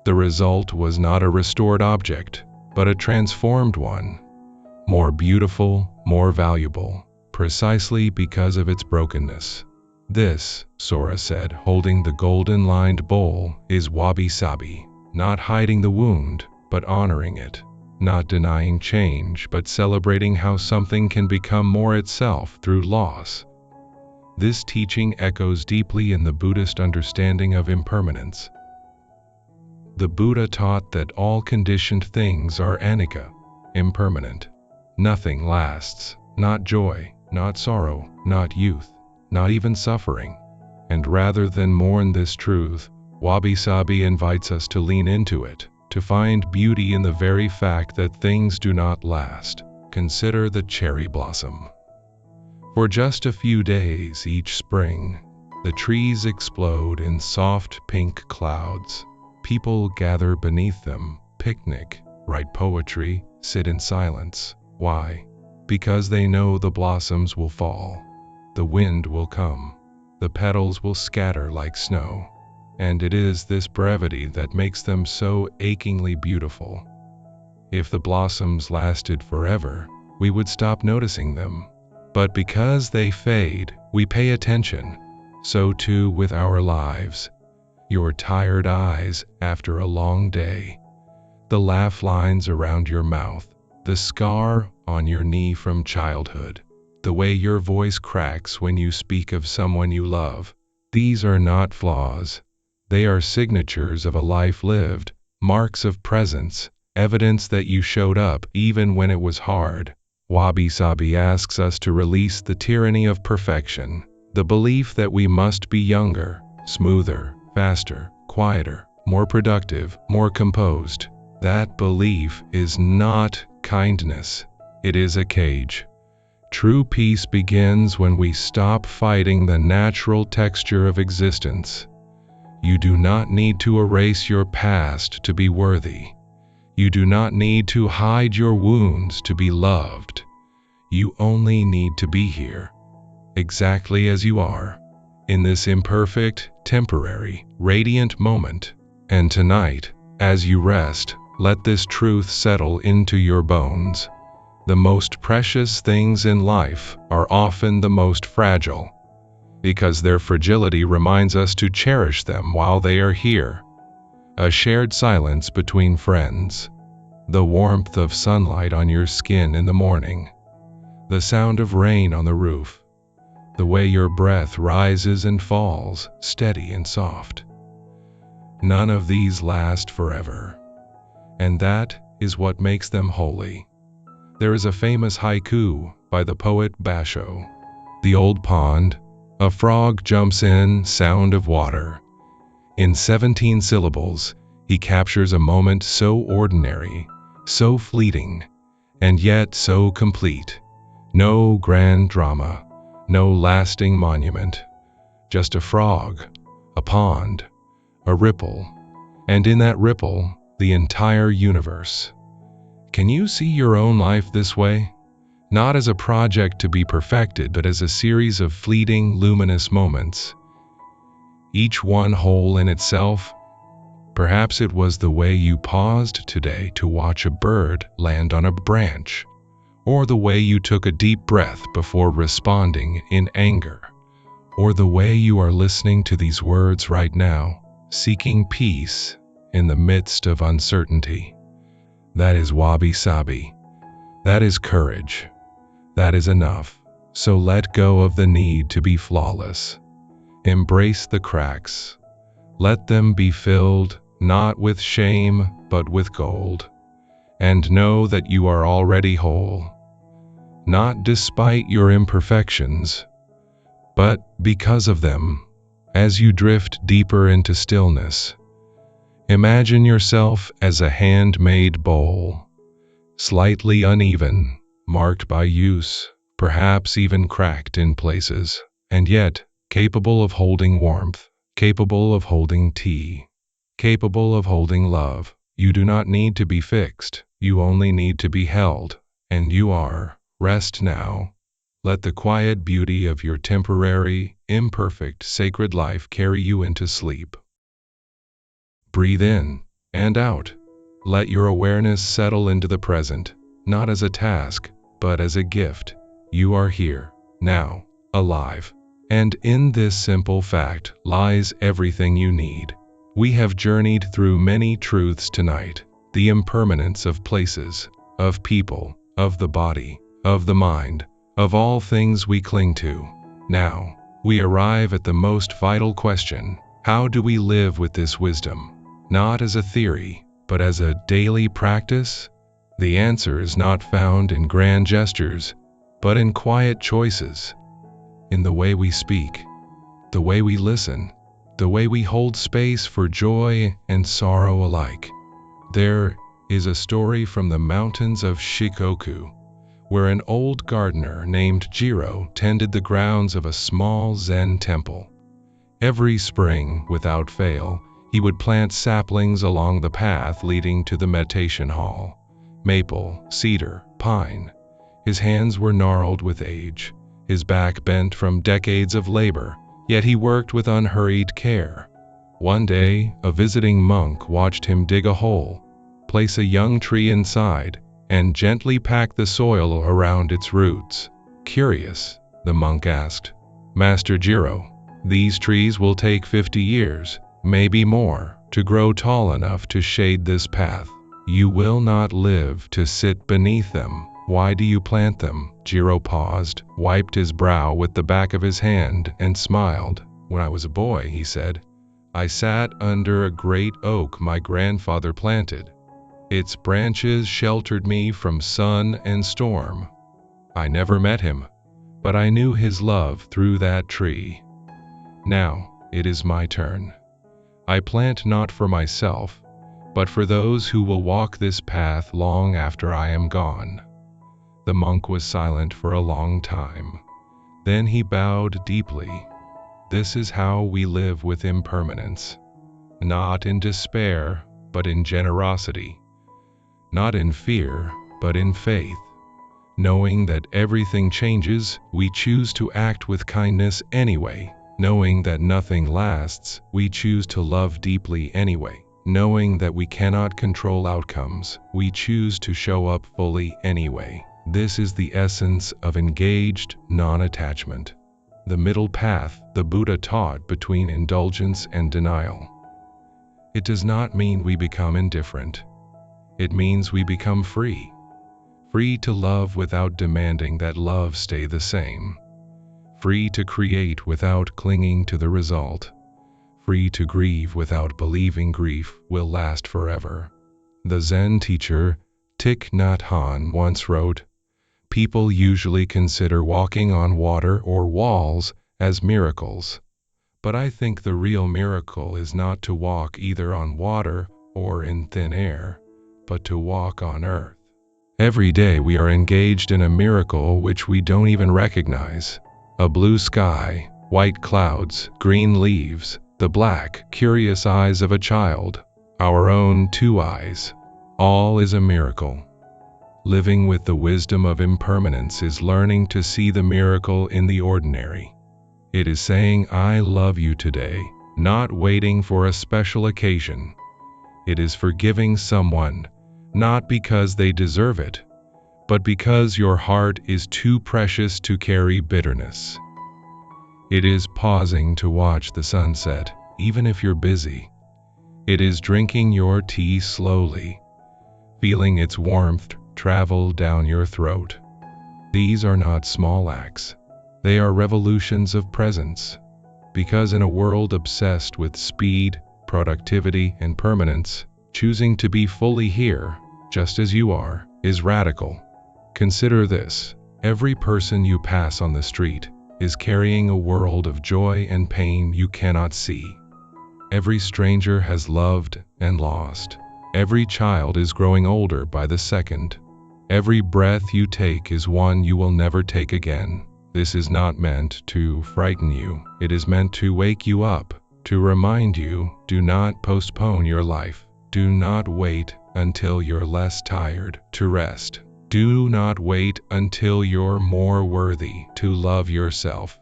Speaker 1: The result was not a restored object, but a transformed one. More beautiful, more valuable, precisely because of its brokenness. "This," Sora said, holding the golden-lined bowl, "is wabi-sabi, not hiding the wound, but honoring it. Not denying change, but celebrating how something can become more itself through loss." This teaching echoes deeply in the Buddhist understanding of impermanence. The Buddha taught that all conditioned things are anicca, impermanent. Nothing lasts, not joy, not sorrow, not youth, not even suffering. And rather than mourn this truth, wabi-sabi invites us to lean into it, to find beauty in the very fact that things do not last. Consider the cherry blossom. For just a few days each spring, the trees explode in soft pink clouds. People gather beneath them, picnic, write poetry, sit in silence. Why? Because they know the blossoms will fall. The wind will come. The petals will scatter like snow. And it is this brevity that makes them so achingly beautiful. If the blossoms lasted forever, we would stop noticing them. But because they fade, we pay attention. So too with our lives. Your tired eyes after a long day. The laugh lines around your mouth. The scar on your knee from childhood. The way your voice cracks when you speak of someone you love. These are not flaws. They are signatures of a life lived, marks of presence, evidence that you showed up even when it was hard. Wabi-sabi asks us to release the tyranny of perfection, the belief that we must be younger, smoother, faster, quieter, more productive, more composed. That belief is not kindness. It is a cage. True peace begins when we stop fighting the natural texture of existence. You do not need to erase your past to be worthy. You do not need to hide your wounds to be loved. You only need to be here, exactly as you are, in this imperfect, temporary, radiant moment. And tonight, as you rest, let this truth settle into your bones. The most precious things in life are often the most fragile, because their fragility reminds us to cherish them while they are here. A shared silence between friends. The warmth of sunlight on your skin in the morning. The sound of rain on the roof. The way your breath rises and falls, steady and soft. None of these last forever. And that is what makes them holy. There is a famous haiku by the poet Basho. The old pond, a frog jumps in, sound of water. In 17 syllables, he captures a moment so ordinary, so fleeting, and yet so complete. No grand drama, no lasting monument. Just a frog, a pond, a ripple, and in that ripple, the entire universe. Can you see your own life this way? Not as a project to be perfected, but as a series of fleeting, luminous moments, each one whole in itself. Perhaps it was the way you paused today to watch a bird land on a branch, or the way you took a deep breath before responding in anger, or the way you are listening to these words right now, seeking peace in the midst of uncertainty. That is wabi-sabi. That is courage. That is enough. So let go of the need to be flawless. Embrace the cracks. Let them be filled, not with shame, but with gold. And know that you are already whole. Not despite your imperfections, but because of them. As you drift deeper into stillness, imagine yourself as a handmade bowl, slightly uneven, marked by use, perhaps even cracked in places, and yet capable of holding warmth, capable of holding tea, capable of holding love. You do not need to be fixed, you only need to be held, and you are. Rest now. Let the quiet beauty of your temporary, imperfect, sacred life carry you into sleep. Breathe in and out. Let your awareness settle into the present, not as a task, but as a gift. You are here, now, alive. And in this simple fact lies everything you need. We have journeyed through many truths tonight: the impermanence of places, of people, of the body, of the mind, of all things we cling to. Now, we arrive at the most vital question: how do we live with this wisdom? Not as a theory, but as a daily practice? The answer is not found in grand gestures, but in quiet choices. In the way we speak, the way we listen, the way we hold space for joy and sorrow alike. There is a story from the mountains of Shikoku, where an old gardener named Jiro tended the grounds of a small Zen temple. Every spring, without fail, he would plant saplings along the path leading to the meditation hall. Maple, cedar, pine. His hands were gnarled with age, his back bent from decades of labor, yet he worked with unhurried care. One day, a visiting monk watched him dig a hole, place a young tree inside, and gently pack the soil around its roots. Curious, the monk asked, "Master Jiro, these trees will take 50 years, maybe more, to grow tall enough to shade this path. You will not live to sit beneath them. Why do you plant them?" Jiro paused, wiped his brow with the back of his hand, and smiled. "When I was a boy," he said, "I sat under a great oak my grandfather planted. Its branches sheltered me from sun and storm. I never met him, but I knew his love through that tree. Now, it is my turn. I plant not for myself, but for those who will walk this path long after I am gone." The monk was silent for a long time. Then he bowed deeply. This is how we live with impermanence. Not in despair, but in generosity. Not in fear, but in faith. Knowing that everything changes, we choose to act with kindness anyway. Knowing that nothing lasts, we choose to love deeply anyway. Knowing that we cannot control outcomes, we choose to show up fully anyway. This is the essence of engaged non-attachment. The middle path the Buddha taught between indulgence and denial. It does not mean we become indifferent. It means we become free. Free to love without demanding that love stay the same. Free to create without clinging to the result. Free to grieve without believing grief will last forever. The Zen teacher, Thich Nhat Hanh, once wrote, "People usually consider walking on water or walls as miracles. But I think the real miracle is not to walk either on water or in thin air, but to walk on earth." Every day we are engaged in a miracle which we don't even recognize. A blue sky, white clouds, green leaves, the black, curious eyes of a child, our own two eyes. All is a miracle. Living with the wisdom of impermanence is learning to see the miracle in the ordinary. It is saying, I love you today, not waiting for a special occasion. It is forgiving someone, not because they deserve it, but because your heart is too precious to carry bitterness. It is pausing to watch the sunset, even if you're busy. It is drinking your tea slowly, feeling its warmth travel down your throat. These are not small acts. They are revolutions of presence. Because in a world obsessed with speed, productivity, and permanence, choosing to be fully here, just as you are, is radical. Consider this: every person you pass on the street is carrying a world of joy and pain you cannot see. Every stranger has loved and lost. Every child is growing older by the second. Every breath you take is one you will never take again. This is not meant to frighten you. It is meant to wake you up, to remind you, do not postpone your life. Do not wait until you're less tired to rest. Do not wait until you're more worthy to love yourself.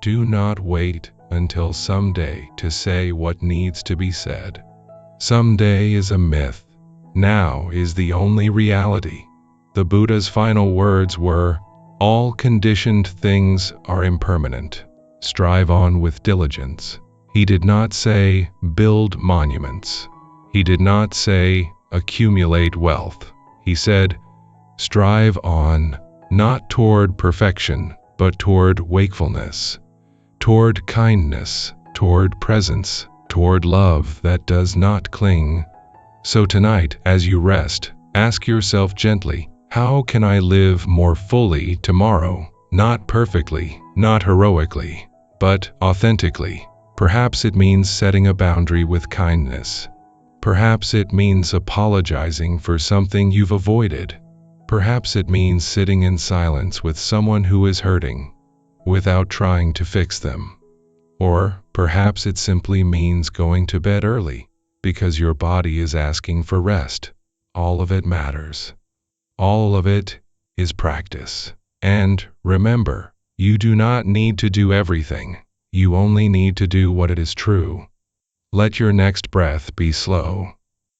Speaker 1: Do not wait until someday to say what needs to be said. Someday is a myth. Now is the only reality. The Buddha's final words were, all conditioned things are impermanent. Strive on with diligence. He did not say, build monuments. He did not say, accumulate wealth. He said, strive on, not toward perfection, but toward wakefulness, toward kindness, toward presence, toward love that does not cling. So tonight, as you rest, ask yourself gently, how can I live more fully tomorrow? Not perfectly, not heroically, but authentically. Perhaps it means setting a boundary with kindness. Perhaps it means apologizing for something you've avoided. Perhaps it means sitting in silence with someone who is hurting, without trying to fix them. Or perhaps it simply means going to bed early, because your body is asking for rest. All of it matters. All of it is practice. And remember, you do not need to do everything. You only need to do what it is true. Let your next breath be slow,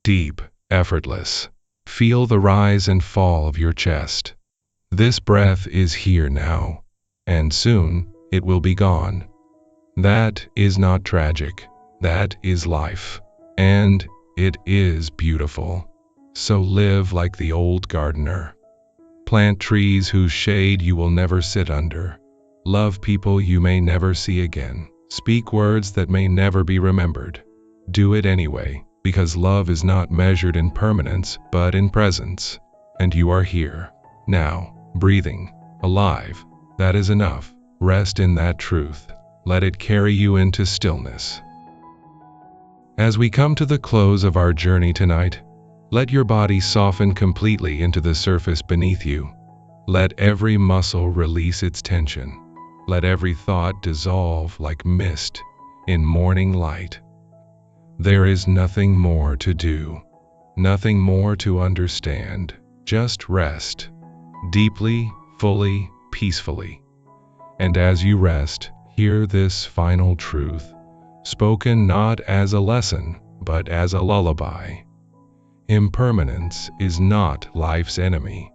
Speaker 1: deep, effortless. Feel the rise and fall of your chest. This breath is here now, and soon it will be gone. That is not tragic. That is life. And it is beautiful. So live like the old gardener. Plant trees whose shade you will never sit under. Love people you may never see again. Speak words that may never be remembered. Do it anyway, because love is not measured in permanence, but in presence. And you are here, now, breathing, alive. That is enough. Rest in that truth. Let it carry you into stillness. As we come to the close of our journey tonight, let your body soften completely into the surface beneath you. Let every muscle release its tension. Let every thought dissolve like mist in morning light. There is nothing more to do, nothing more to understand. Just rest, deeply, fully, peacefully. And as you rest, hear this final truth, spoken not as a lesson, but as a lullaby. Impermanence is not life's enemy.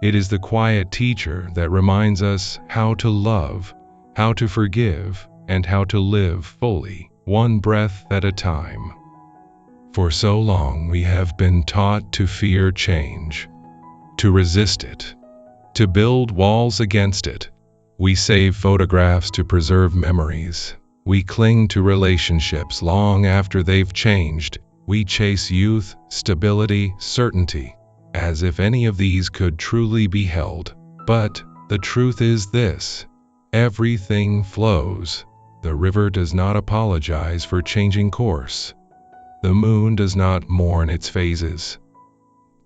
Speaker 1: It is the quiet teacher that reminds us how to love, how to forgive, and how to live fully, one breath at a time. For so long we have been taught to fear change, to resist it, to build walls against it. We save photographs to preserve memories. We cling to relationships long after they've changed. We chase youth, stability, certainty, as if any of these could truly be held. But the truth is this: everything flows. The river does not apologize for changing course. The moon does not mourn its phases.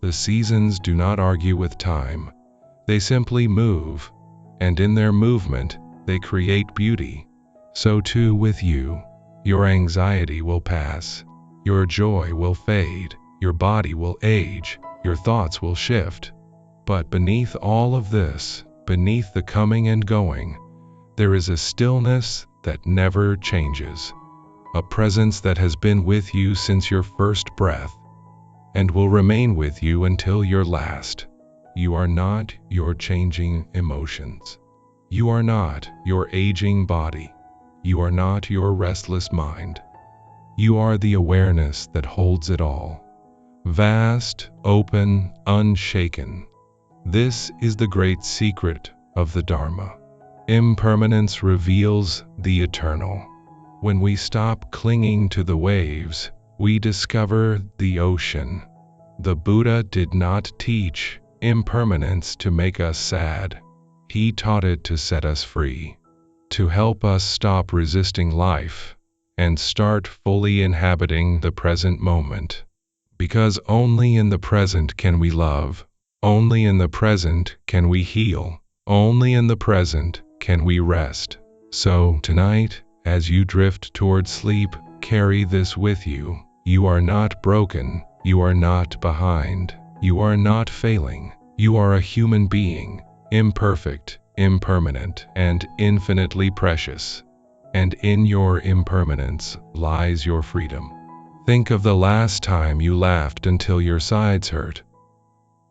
Speaker 1: The seasons do not argue with time. They simply move, and in their movement, they create beauty. So too with you. Your anxiety will pass. Your joy will fade. Your body will age. Your thoughts will shift. But beneath all of this, beneath the coming and going, there is a stillness that never changes. A presence that has been with you since your first breath, and will remain with you until your last. You are not your changing emotions. You are not your aging body. You are not your restless mind. You are the awareness that holds it all. Vast, open, unshaken. This is the great secret of the Dharma. Impermanence reveals the eternal. When we stop clinging to the waves, we discover the ocean. The Buddha did not teach impermanence to make us sad. He taught it to set us free, to help us stop resisting life and start fully inhabiting the present moment. Because only in the present can we love, only in the present can we heal, only in the present can we rest. So tonight, as you drift toward sleep, carry this with you. You are not broken, you are not behind, you are not failing. You are a human being, imperfect, impermanent, and infinitely precious. And in your impermanence lies your freedom. Think of the last time you laughed until your sides hurt,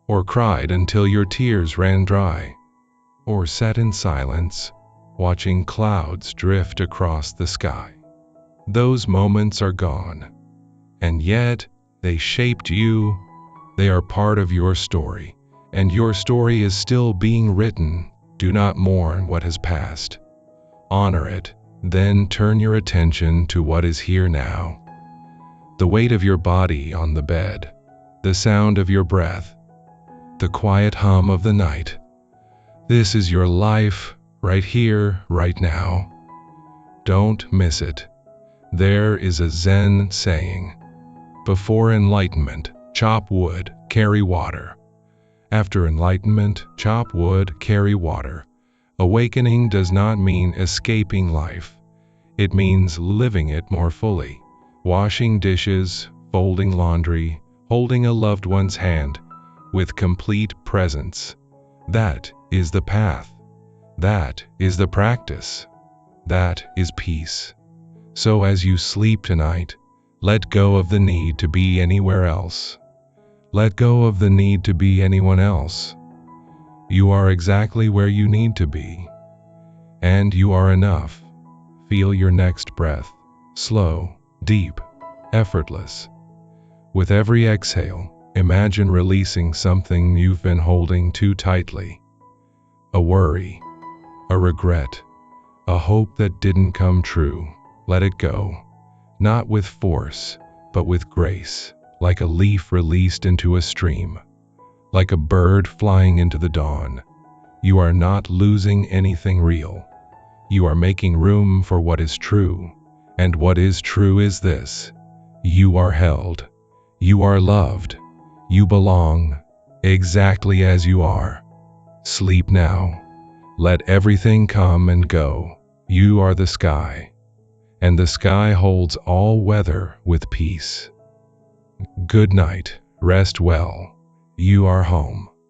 Speaker 1: or cried until your tears ran dry, or sat in silence, watching clouds drift across the sky. Those moments are gone, and yet they shaped you. They are part of your story, and your story is still being written. Do not mourn what has passed. Honor it, then turn your attention to what is here now. The weight of your body on the bed, the sound of your breath, the quiet hum of the night. This is your life, right here, right now. Don't miss it. There is a Zen saying, before enlightenment, chop wood, carry water. After enlightenment, chop wood, carry water. Awakening does not mean escaping life. It means living it more fully. Washing dishes, folding laundry, holding a loved one's hand, with complete presence. That is the path. That is the practice. That is peace. So as you sleep tonight, let go of the need to be anywhere else. Let go of the need to be anyone else. You are exactly where you need to be. And you are enough. Feel your next breath. Slow, deep, effortless. With every exhale, imagine releasing something you've been holding too tightly. A worry, a regret, a hope that didn't come true. Let it go. Not with force, but with grace. Like a leaf released into a stream, like a bird flying into the dawn. You are not losing anything real. You are making room for what is true, and what is true is this: you are held, you are loved, you belong, exactly as you are. Sleep now. Let everything come and go. You are the sky, and the sky holds all weather with peace. Good night, rest well. You are home.